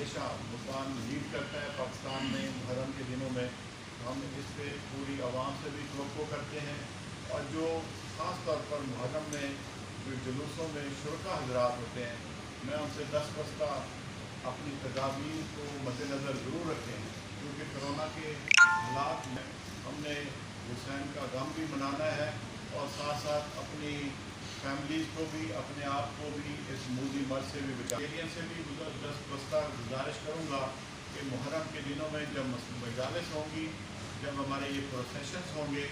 हमेशा मुल्तान लीड करता है पाकिस्तान में मुहर्रम के दिनों में। हम इस पे पूरी आवाम से भी तवक्को करते हैं और जो ख़ास तौर पर मुहर्रम में जो जुलूसों में शुरका हज़रात होते हैं, मैं उनसे दस्तबस्ता अपनी तदाबीर को मद्देनज़र ज़रूर रखें, क्योंकि कोरोना के हालात में हमने हुसैन का गम भी मनाना है और साथ साथ अपनी फैमिलीज़ को भी, अपने आप को भी इस मूदी मर्ज से भी बचा से भी दस्तबस्ता गुजारिश करूँगा कि मुहर्रम के दिनों में जब मजालिस होंगी, जब हमारे ये प्रोसेशंस होंगे,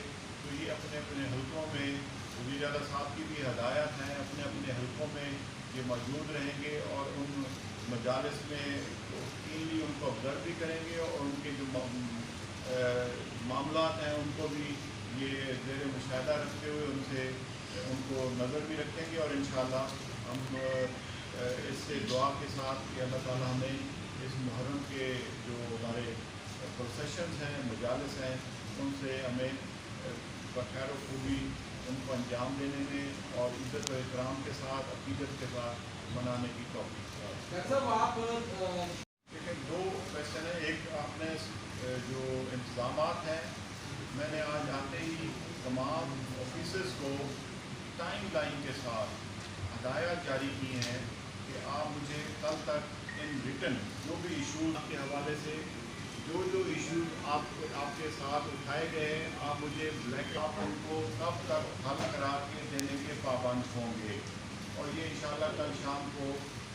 तो ये अपने अपने हल्कों में वज़ीर आला साहब की भी हदायत है, अपने अपने हल्कों में ये मौजूद रहेंगे और उन मजालिस में कीनली उनको ऑब्ज़र्व भी करेंगे और उनके जो मामलात हैं उनको भी ये ज़ेर मुशाहिदा रखते हुए उनको नज़र भी रखेंगे और इंशाअल्लाह हम इससे दुआ के साथ कि अल्लाह ताला हमें इस मुहर्रम के जो हमारे प्रोसेशंस हैं, मजालिस हैं, उनसे हमें बखैर खूबी उनको अंजाम देने में और इज़्ज़त व इकराम के साथ, अक़ीदत के साथ मनाने की तौफ़ीक़। लेकिन दो क्वेश्चन है, एक आपने जो इंतज़ामात हैं, मैंने आज आते ही तमाम ऑफिसर्स को टाइम लाइन के साथ हदायत जारी की हैं कि आप मुझे कल तक इन रिटन जो भी इशूज़ के हवाले से जो इशूज़ आपके साथ उठाए गए हैं, आप मुझे आप उनको कब तक हल करा के देने के पाबंद होंगे और ये इंशाअल्लाह कल शाम को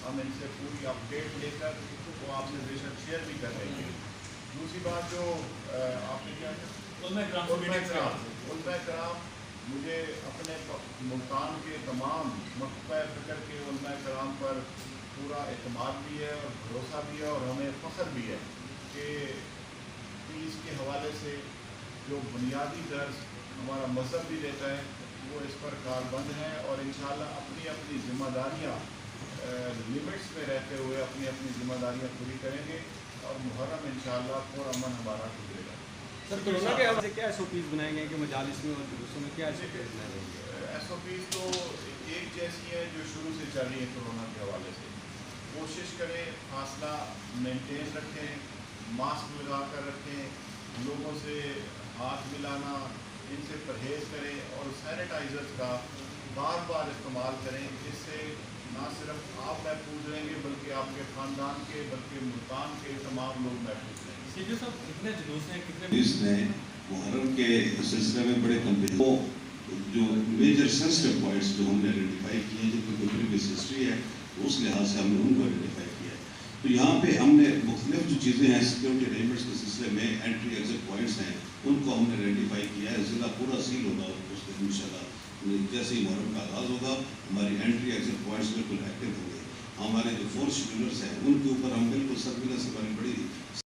हम इनसे पूरी अपडेट लेकर वो आपसे बेशक शेयर भी कर लेंगे। दूसरी बात जो आपने क्या उलमा कराम, मुझे अपने मुल्तान के तमाम मकतबा फ़िक्र के उलमा कराम पर पूरा एतमाद भी है और भरोसा भी है और हमें फ़ख्र भी है कि पीस के हवाले से जो बुनियादी दर्स हमारा मज़हब भी देता है वो इस पर कारबंद है और इंशाअल्लाह अपनी अपनी ज़िम्मेदारियाँ लिमिट्स में रहते हुए अपनी अपनी ज़िम्मेदारियाँ पूरी करेंगे और मुहर्रम इंशाअल्लाह पुरअमन हमारा गुजरेगा। सर, कोरोना के हवाले से क्या SOPs बनाए गए कि मजालिस में और जुलूसों में क्या SOPs बनाए गए? SOPs तो एक जैसी है जो शुरू से चल रही है कोरोना के हवाले से। कोशिश करें फासला मेंटेन रखें, मास्क लगा कर रखें, लोगों से हाथ मिलाना, इनसे परहेज़ करें और सैनिटाइज़र्स का बार बार इस्तेमाल करें। इससे ना सिर्फ आप महफूज रहेंगे बल्कि आपके ख़ानदान के, बल्कि मुल्तान के तमाम लोग महफूज रहेंगे। सीधे सब कितने जुलूस हैं, कितने इसने मुहर्रम के सिलसिले में बड़े कम्प्लीट जो मेजर सेंसिटिव पॉइंट्स जो हमने आइडेंटिफाई किए, जिनकी प्रीवियस हिस्ट्री है, उस लिहाज से हमने उनको आइडेंटिफाई किया। तो यहाँ पे हमने मुख्तलिफ जो चीज़ें हैं सिक्योरिटी अरेंजमेंट्स के सिलसिले में, एंट्री एग्जिट पॉइंट्स हैं, उनको हमने आइडेंटिफाई किया है। ज़िला पूरा सील होगा उस दिन इंशाअल्लाह। जैसे ही मुहर्रम का आगाज़ होगा, हमारी एंट्री एग्जिट पॉइंट्स बिल्कुल एक्टिव होंगे। हमारे जो फोर्स शेड्यूलर्स हैं उनके ऊपर हम बिल्कुल सरविलेंस हमारी बड़ी